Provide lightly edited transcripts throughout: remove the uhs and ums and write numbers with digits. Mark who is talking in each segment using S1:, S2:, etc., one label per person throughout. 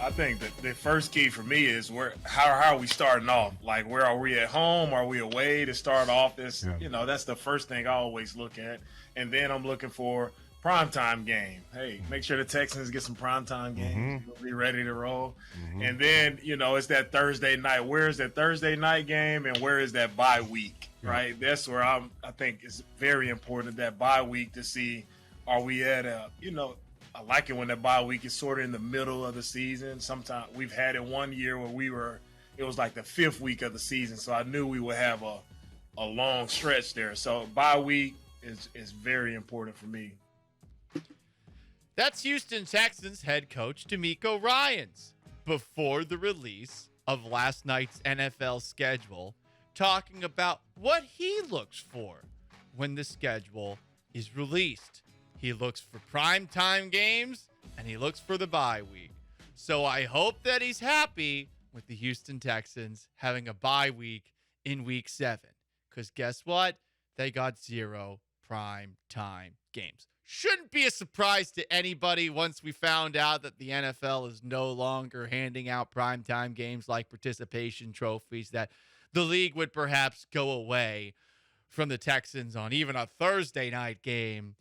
S1: I think that the first key for me is how are we starting off? Like, where are we at home? Are we away to start off this?
S2: Yeah.
S1: That's the first thing I always look at. And then I'm looking for primetime game. Hey, make sure the Texans get some primetime games. We'll be ready to roll. And then, it's that Thursday night. Where is that Thursday night game and where is that bye week, right? That's where I think it's very important, that bye week, to see, are we at I like it when the bye week is sort of in the middle of the season. Sometimes we've had it one year where it was like the 5th week of the season. So I knew we would have a long stretch there. So bye week is very important for me.
S3: That's Houston Texans head coach DeMeco Ryans before the release of last night's NFL schedule, talking about what he looks for when the schedule is released. He looks for primetime games, and he looks for the bye week. So I hope that he's happy with the Houston Texans having a bye week in Week 7. Because guess what? They got 0 primetime games. Shouldn't be a surprise to anybody once we found out that the NFL is no longer handing out primetime games like participation trophies, that the league would perhaps go away from the Texans on even a Thursday night game.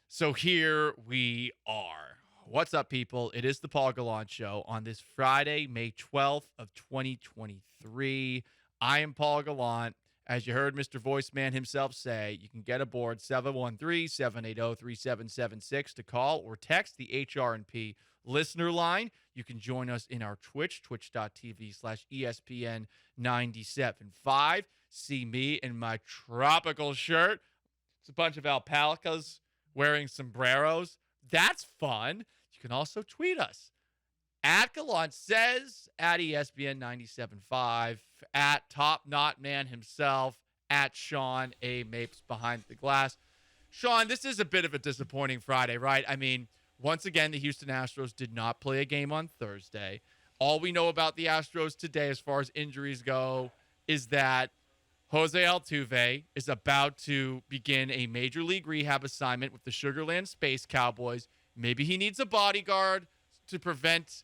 S3: So here we are. What's up, people? It is the Paul Gallant Show on this Friday, May 12th of 2023. I am Paul Gallant. As you heard Mr. Voiceman himself say, you can get aboard 713-780-3776 to call or text the HR&P listener line. You can join us in our twitch.tv/ESPN975. See me in my tropical shirt. It's a bunch of alpacas wearing sombreros. That's fun. You can also tweet us at Gallant Says, at ESPN 97.5, at Top Knot Man himself, at Sean A. Mapes behind the glass. Sean, this is a bit of a disappointing Friday, right? I mean, once again, the Houston Astros did not play a game on Thursday. All we know about the Astros today, as far as injuries go, is that Jose Altuve is about to begin a major league rehab assignment with the Sugarland Space Cowboys. Maybe he needs a bodyguard to prevent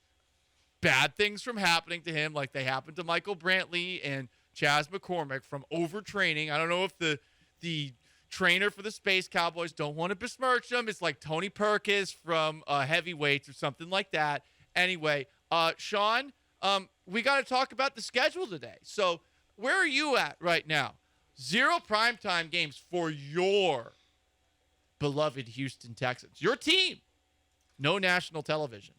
S3: bad things from happening to him, like they happened to Michael Brantley and Chas McCormick from overtraining. I don't know if the trainer for the Space Cowboys, don't want to besmirch him. It's like Tony Perkins from Heavyweights or something like that. Anyway, Sean, we got to talk about the schedule today. So where are you at right now? 0 primetime games for your beloved Houston Texans. Your team. No national television.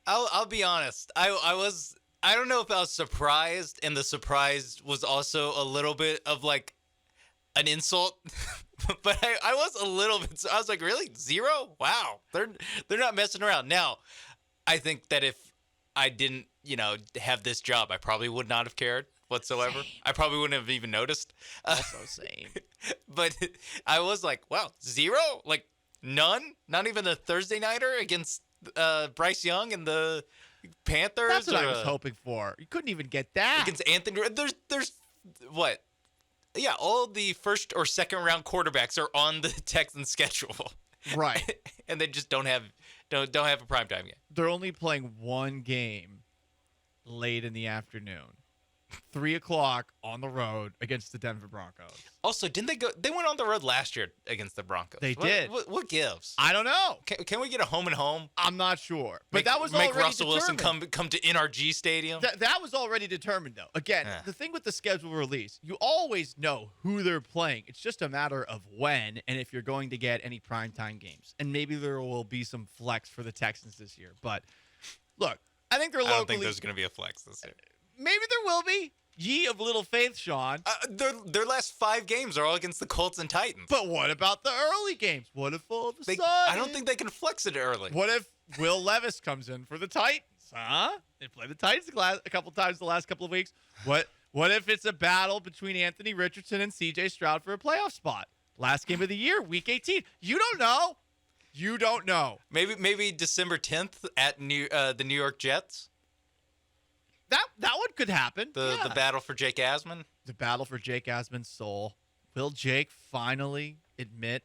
S4: I'll be honest. I don't know if I was surprised, and the surprise was also a little bit of like an insult, but I was a little bit. I was like, really? 0? Wow, they're not messing around. Now, I think that if I didn't, have this job, I probably would not have cared whatsoever. Same. I probably wouldn't have even noticed.
S3: Also same.
S4: But I was like, wow, 0? Like none? Not even a Thursday nighter against Bryce Young and the Panthers?
S3: That's what I was hoping for. You couldn't even get that.
S4: Against Anthony. There's what? Yeah, all the first or second round quarterbacks are on the Texans schedule.
S3: Right.
S4: And they just don't have a primetime game.
S3: They're only playing one game late in the afternoon. 3 o'clock on the road against the Denver Broncos.
S4: Also, didn't they go? They went on the road last year against the Broncos.
S3: They did.
S4: What gives?
S3: I don't know.
S4: Can we get a home and home?
S3: I'm not sure. But that was
S4: make
S3: already
S4: Russell
S3: determined.
S4: Wilson come to NRG Stadium.
S3: That was already determined, though. Again, The thing with the schedule release, you always know who they're playing. It's just a matter of when and if you're going to get any primetime games. And maybe there will be some flex for the Texans this year. But look, I think they're locally.
S4: I don't think there's going to be a flex this year.
S3: Maybe there will be. Ye of little faith, Sean.
S4: Their last 5 games are all against the Colts and Titans.
S3: But what about the early games? What if all of a sudden?
S4: I don't think they can flex it early.
S3: What if Will Levis comes in for the Titans? Huh? They played the Titans a couple times the last couple of weeks. What if it's a battle between Anthony Richardson and C.J. Stroud for a playoff spot? Last game of the year, Week 18. You don't know. You don't know.
S4: Maybe December 10th at the New York Jets.
S3: That one could happen.
S4: The battle for Jake Asman.
S3: The battle for Jake Asman's soul. Will Jake finally admit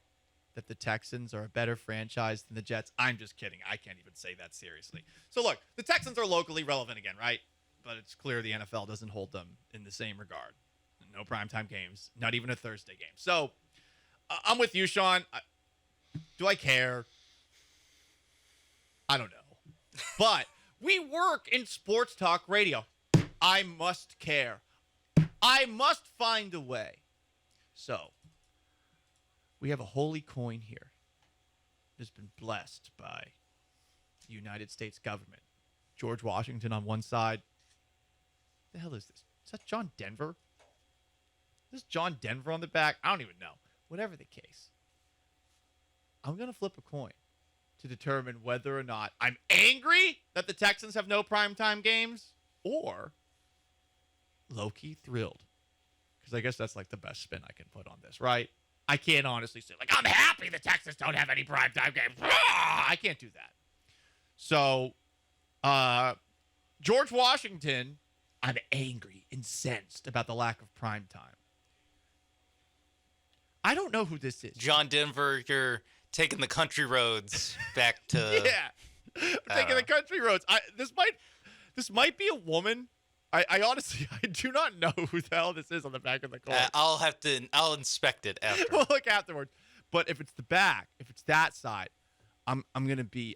S3: that the Texans are a better franchise than the Jets. I'm just kidding. I can't even say that seriously. So look, the Texans are locally relevant again, right? But it's clear the NFL doesn't hold them in the same regard. No primetime games, not even a Thursday game. So I'm with you, Sean. Do I care? I don't know. But we work in sports talk radio. I must care. I must find a way. So we have a holy coin here that's been blessed by the United States government. George Washington on one side. The hell is this? Is that John Denver? Is this John Denver on the back? I don't even know. Whatever the case, I'm going to flip a coin to determine whether or not I'm angry that the Texans have no primetime games or low-key thrilled. Because I guess that's like the best spin I can put on this, right? I can't honestly say, like, I'm happy the Texans don't have any primetime games. I can't do that. So, George Washington, I'm angry, incensed about the lack of primetime. I don't know who this is.
S4: John Denver, you're taking the country roads back to.
S3: Yeah, I'm taking the country roads. This might be a woman. I honestly, I do not know who the hell this is on the back of the coin.
S4: I'll inspect it after.
S3: We'll look afterwards. But if it's the back, if it's that side, I'm gonna be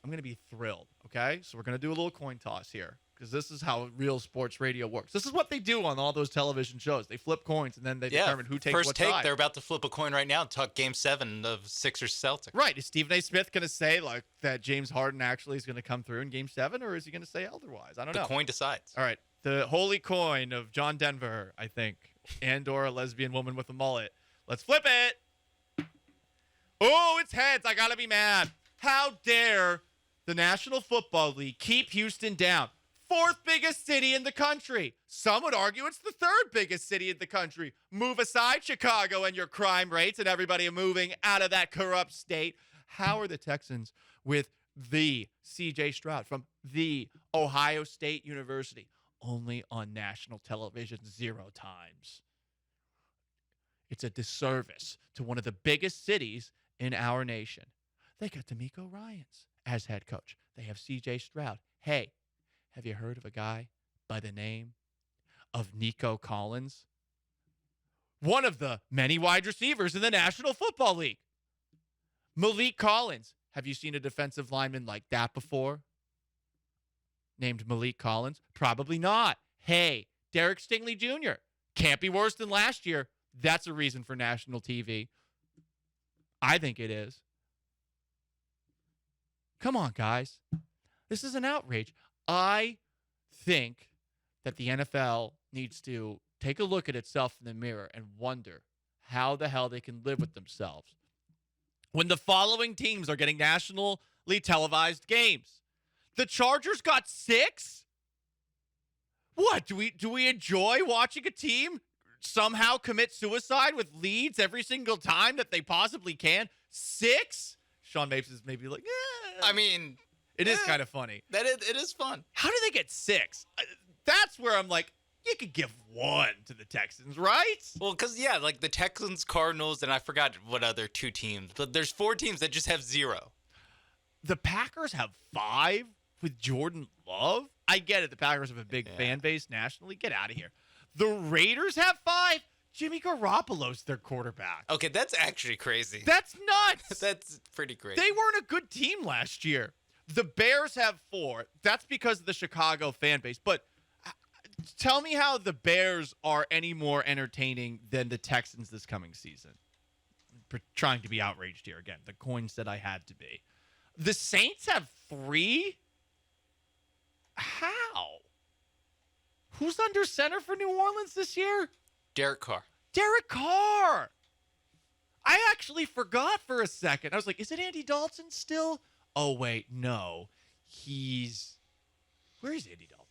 S3: thrilled. Okay, so we're gonna do a little coin toss here because this is how real sports radio works. This is what they do on all those television shows. They flip coins and then they determine who takes what side.
S4: They're about to flip a coin right now and talk Game 7 of Sixers Celtics.
S3: Right? Is Stephen A. Smith gonna say like that James Harden actually is gonna come through in Game 7, or is he gonna say otherwise? I don't know.
S4: The coin decides.
S3: All right. The holy coin of John Denver, I think, and/or a lesbian woman with a mullet. Let's flip it. Oh, it's heads. I gotta be mad. How dare the National Football League keep Houston down? Fourth biggest city in the country. Some would argue it's the third biggest city in the country. Move aside Chicago and your crime rates and everybody moving out of that corrupt state. How are the Texans with the C.J. Stroud from the Ohio State University only on national television 0 times? It's a disservice to one of the biggest cities in our nation. They got D'Amico Ryans as head coach. They have C.J. Stroud. Hey, have you heard of a guy by the name of Nico Collins? One of the many wide receivers in the National Football League. Malik Collins. Have you seen a defensive lineman like that before? Named Malik Collins? Probably not. Hey, Derek Stingley Jr. Can't be worse than last year. That's a reason for national TV. I think it is. Come on, guys. This is an outrage. I think that the NFL needs to take a look at itself in the mirror and wonder how the hell they can live with themselves when the following teams are getting nationally televised games. The Chargers got 6? What? Do we enjoy watching a team somehow commit suicide with leads every single time that they possibly can? 6? Sean Mapes is maybe like, yeah.
S4: I mean,
S3: it is kind of funny.
S4: It is fun.
S3: How do they get 6? That's where I'm like, you could give 1 to the Texans, right?
S4: Well, because, yeah, like the Texans, Cardinals, and I forgot what other 2 teams, but there's 4 teams that just have 0.
S3: The Packers have 5 with Jordan Love. I get it. The Packers have a big fan base nationally. Get out of here. The Raiders have 5. Jimmy Garoppolo's their quarterback.
S4: Okay, that's actually crazy.
S3: That's nuts.
S4: That's pretty crazy.
S3: They weren't a good team last year. The Bears have 4. That's because of the Chicago fan base. But tell me how the Bears are any more entertaining than the Texans this coming season. Trying to be outraged here again. The coin said I had to be. The Saints have 3? How? Who's under center for New Orleans this year?
S4: Derek Carr.
S3: Derek Carr. I actually forgot for a second. I was like, is it Andy Dalton still? Oh, wait, no. Where is Andy Dalton?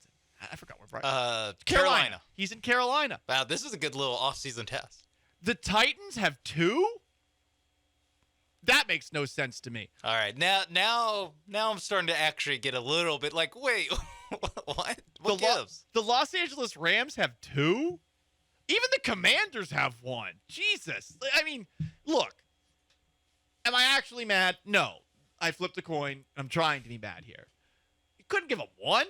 S3: I forgot where.
S4: Carolina.
S3: He's in Carolina.
S4: Wow, this is a good little off-season test.
S3: The Titans have 2? That makes no sense to me.
S4: All right, now I'm starting to actually get a little bit like, wait, what? What gives?
S3: The Los Angeles Rams have 2? Even the Commanders have 1. Jesus. I mean, look. Am I actually mad? No. I flipped a coin. I'm trying to be mad here. You couldn't give him one?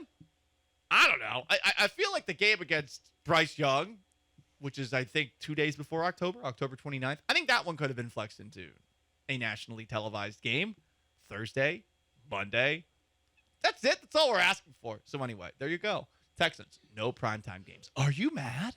S3: I don't know. I feel like the game against Bryce Young, which is, I think, 2 days before October 29th, I think that one could have been flexed into a nationally televised game. Thursday, Monday. That's it. That's all we're asking for. So anyway, there you go. Texans, no primetime games. Are you mad?